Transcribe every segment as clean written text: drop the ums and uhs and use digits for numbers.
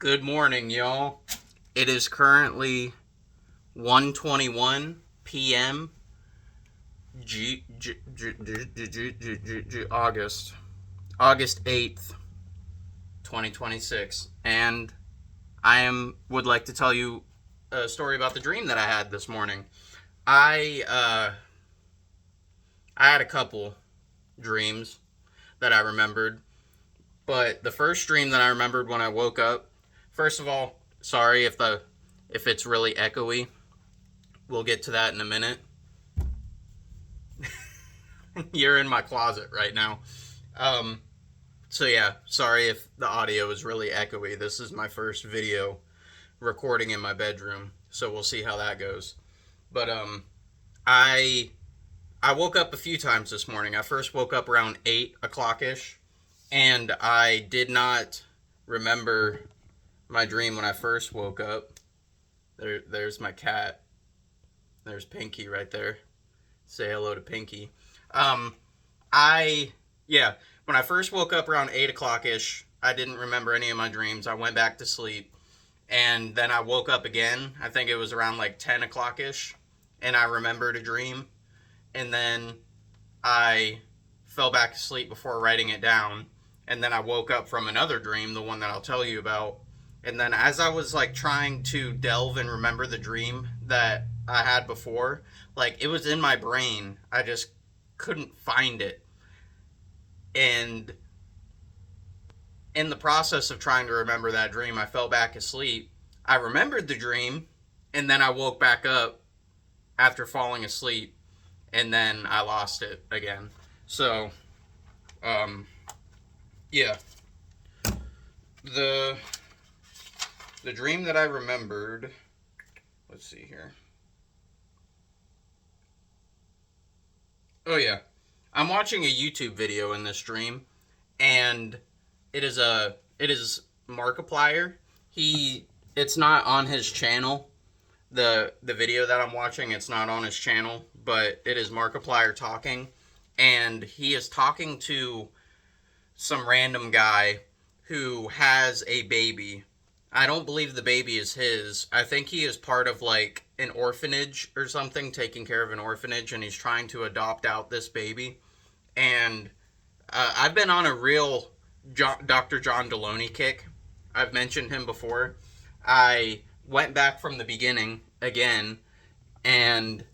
Good morning, y'all. It is currently 1:21 p.m. August 8th, 2026, and would like to tell you a story about the dream that I had this morning. I had a couple dreams that I remembered, but the first dream that I remembered when I woke up. First of all, sorry if it's really echoey. We'll get to that in a minute. You're in my closet right now. So yeah, sorry if the audio is really echoey. This is my first video recording in my bedroom, so we'll see how that goes. But I woke up a few times this morning. I first woke up around 8 o'clock ish, and I did not remember my dream when I first woke up. There's my cat. There's Pinky right there. Say hello to Pinky. When I first woke up around 8 o'clock ish, I didn't remember any of my dreams. I went back to sleep, and then I woke up again. I think it was around like 10 o'clock ish, and I remembered a dream, and then I fell back asleep before writing it down, and then I woke up from another dream, the one that I'll tell you about. And then as I was like trying to delve and remember the dream that I had before, like it was in my brain, I just couldn't find it. And in the process of trying to remember that dream, I fell back asleep. I remembered the dream, and then I woke back up after falling asleep, and then I lost it again. So, yeah. The dream that I remembered, let's see here. Oh yeah. I'm watching a YouTube video in this dream, and it is Markiplier. It's not on his channel. The video that I'm watching, it's not on his channel, but it is Markiplier talking, and he is talking to some random guy who has a baby. I don't believe the baby is his. I think he is part of like an orphanage or something, taking care of an orphanage, and he's trying to adopt out this baby. And I've been on a real Dr. John Deloney kick. I've mentioned him before. I went back from the beginning again, and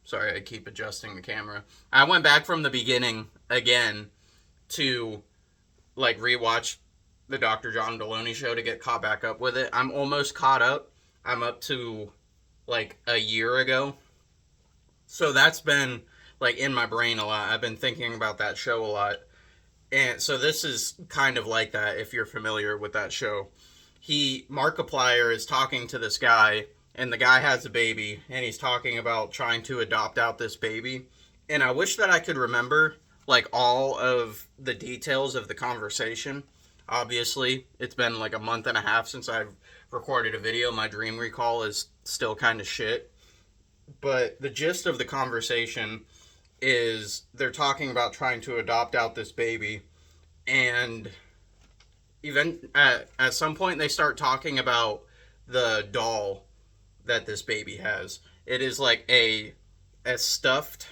sorry, I keep adjusting the camera. I went back from the beginning again to like rewatch the Dr. John Deloney show to get caught back up with it. I'm almost caught up. I'm up to like a year ago. So that's been like in my brain a lot. I've been thinking about that show a lot. And so this is kind of like that if you're familiar with that show. Markiplier is talking to this guy, and the guy has a baby, and he's talking about trying to adopt out this baby. And I wish that I could remember like all of the details of the conversation. Obviously, it's been like a month and a half since I've recorded a video. My dream recall is still kind of shit. But the gist of the conversation is they're talking about trying to adopt out this baby, and even at some point they start talking about the doll that this baby has. It is like a stuffed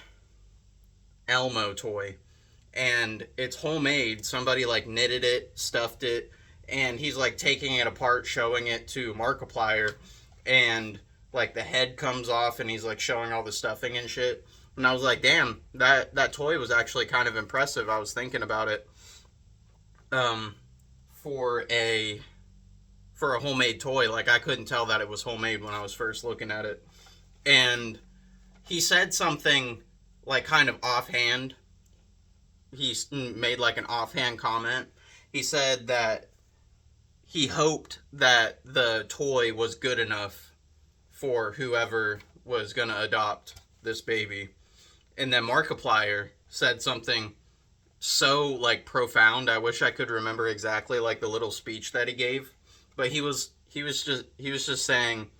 Elmo toy, and it's homemade. Somebody like knitted it, stuffed it, and he's like taking it apart, showing it to Markiplier, and like the head comes off, and he's like showing all the stuffing and shit. And I was like, damn, that toy was actually kind of impressive. I was thinking about it. For a homemade toy, like I couldn't tell that it was homemade when I was first looking at it. And he said something like kind of offhand. He made like an offhand comment. He said that he hoped that the toy was good enough for whoever was going to adopt this baby. And then Markiplier said something so like profound. I wish I could remember exactly like the little speech that he gave, but he was just saying,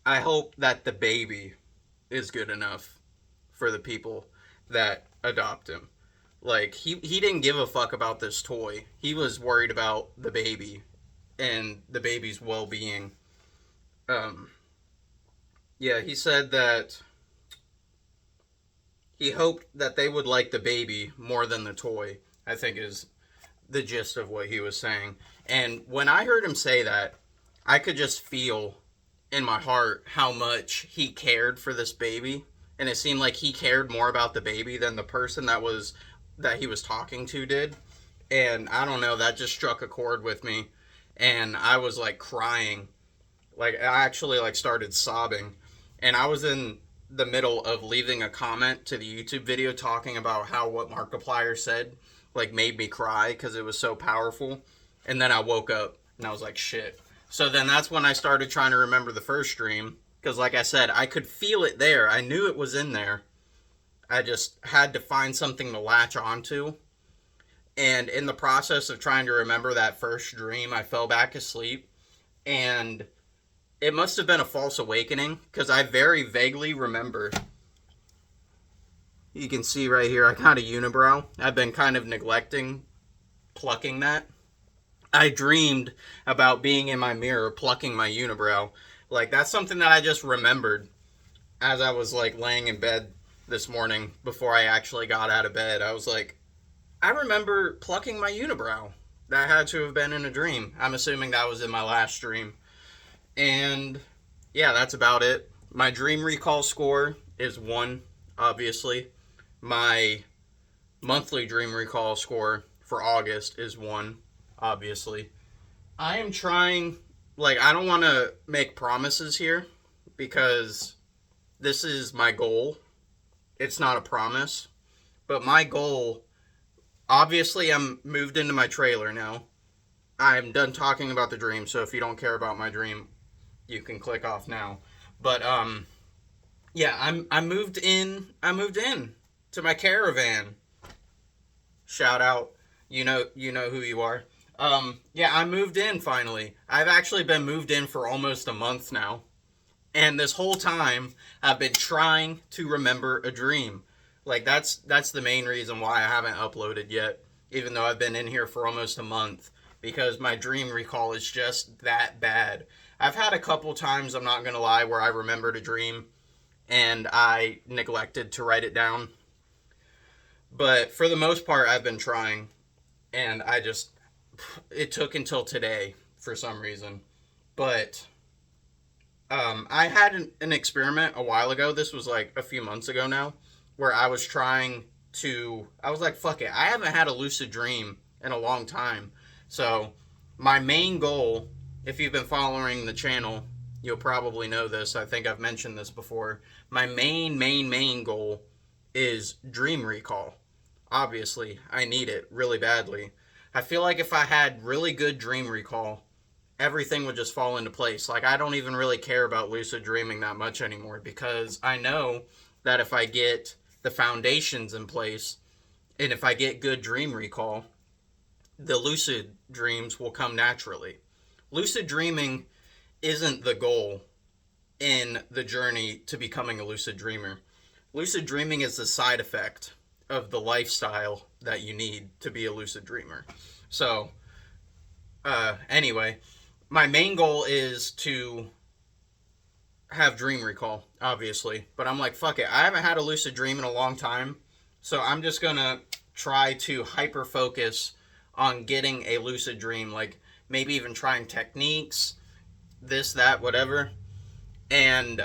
I hope that the baby is good enough for the people that adopt him. Like he didn't give a fuck about this toy. He was worried about the baby and the baby's well-being. Um, yeah, he said that he hoped that they would like the baby more than the toy. I think is the gist of what he was saying. And when I heard him say that, I could just feel in my heart how much he cared for this baby, and it seemed like he cared more about the baby than the person that he was talking to did. And I don't know, that just struck a chord with me, and I was like crying. Like I actually like started sobbing, and I was in the middle of leaving a comment to the YouTube video talking about how what Markiplier said like made me cry because it was so powerful. And then I woke up and I was like, shit. So then that's when I started trying to remember the first stream because, like I said, I could feel it there. I knew it was in there. I just had to find something to latch onto. And in the process of trying to remember that first dream, I fell back asleep. And it must have been a false awakening because I very vaguely remember. You can see right here, I got a unibrow. I've been kind of neglecting plucking that. I dreamed about being in my mirror plucking my unibrow. Like, that's something that I just remembered as I was, like, laying in bed this morning before I actually got out of bed. I was like, I remember plucking my unibrow. That had to have been in a dream. I'm assuming that was in my last dream. And, yeah, that's about it. My dream recall score is 1, obviously. My monthly dream recall score for August is 1, obviously. I am trying, like, I don't want to make promises here because this is my goal. It's not a promise. But my goal, obviously, I'm moved into my trailer now. I'm done talking about the dream, so if you don't care about my dream, you can click off now. But, yeah, I moved in to my caravan. Shout out. You know who you are. Yeah, I moved in finally. I've actually been moved in for almost a month now. And this whole time, I've been trying to remember a dream. Like, that's the main reason why I haven't uploaded yet, even though I've been in here for almost a month, because my dream recall is just that bad. I've had a couple times, I'm not going to lie, where I remembered a dream, and I neglected to write it down. But for the most part, I've been trying, and it took until today for some reason. But I had an experiment a while ago. This was like a few months ago now, where I was like, fuck it. I haven't had a lucid dream in a long time. So my main goal, if you've been following the channel, you'll probably know this. I think I've mentioned this before. My main goal is dream recall. Obviously, I need it really badly. I feel like if I had really good dream recall, everything would just fall into place. Like, I don't even really care about lucid dreaming that much anymore because I know that if I get the foundations in place and if I get good dream recall, the lucid dreams will come naturally. Lucid dreaming isn't the goal in the journey to becoming a lucid dreamer. Lucid dreaming is the side effect of the lifestyle that you need to be a lucid dreamer. So, anyway, my main goal is to have dream recall, obviously. But I'm like, fuck it. I haven't had a lucid dream in a long time. So I'm just going to try to hyper focus on getting a lucid dream. Like, maybe even trying techniques, this, that, whatever. And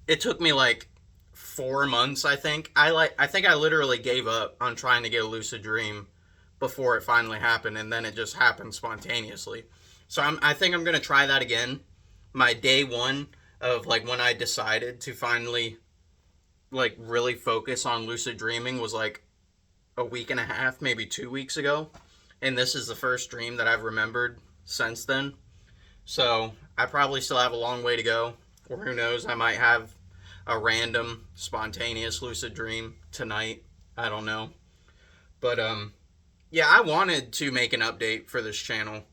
it took me like 4 months, I think. I think I literally gave up on trying to get a lucid dream before it finally happened, and then it just happened spontaneously. So I think I'm going to try that again. My day one of, like, when I decided to finally, like, really focus on lucid dreaming was, like, a week and a half, maybe 2 weeks ago. And this is the first dream that I've remembered since then. So I probably still have a long way to go. Or who knows, I might have a random, spontaneous lucid dream tonight. I don't know. But, yeah, I wanted to make an update for this channel.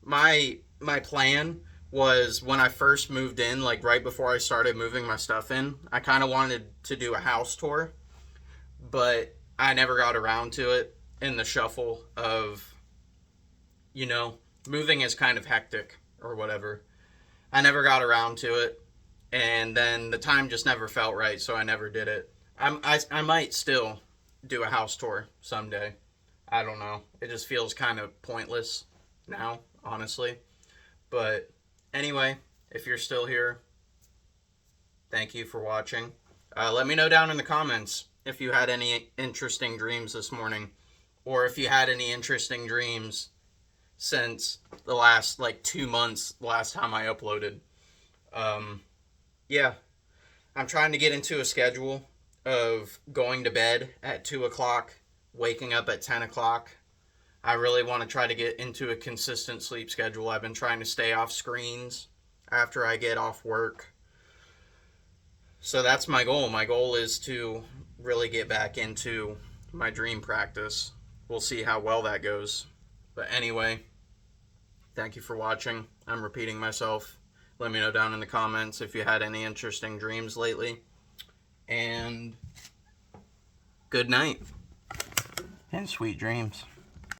My plan was when I first moved in, like right before I started moving my stuff in, I kind of wanted to do a house tour. But I never got around to it in the shuffle of, you know, moving is kind of hectic or whatever. I never got around to it, and then the time just never felt right, so I never did it. I might still do a house tour someday. I don't know. It just feels kind of pointless now, honestly. But anyway, if you're still here, thank you for watching. Let me know down in the comments if you had any interesting dreams this morning, or if you had any interesting dreams since the last 2 months, last time I uploaded. Yeah, I'm trying to get into a schedule of going to bed at 2 o'clock, waking up at 10 o'clock. I really want to try to get into a consistent sleep schedule. I've been trying to stay off screens after I get off work. So that's my goal. My goal is to really get back into my dream practice. We'll see how well that goes. But anyway, thank you for watching. I'm repeating myself. Let me know down in the comments if you had any interesting dreams lately. And good night. And sweet dreams.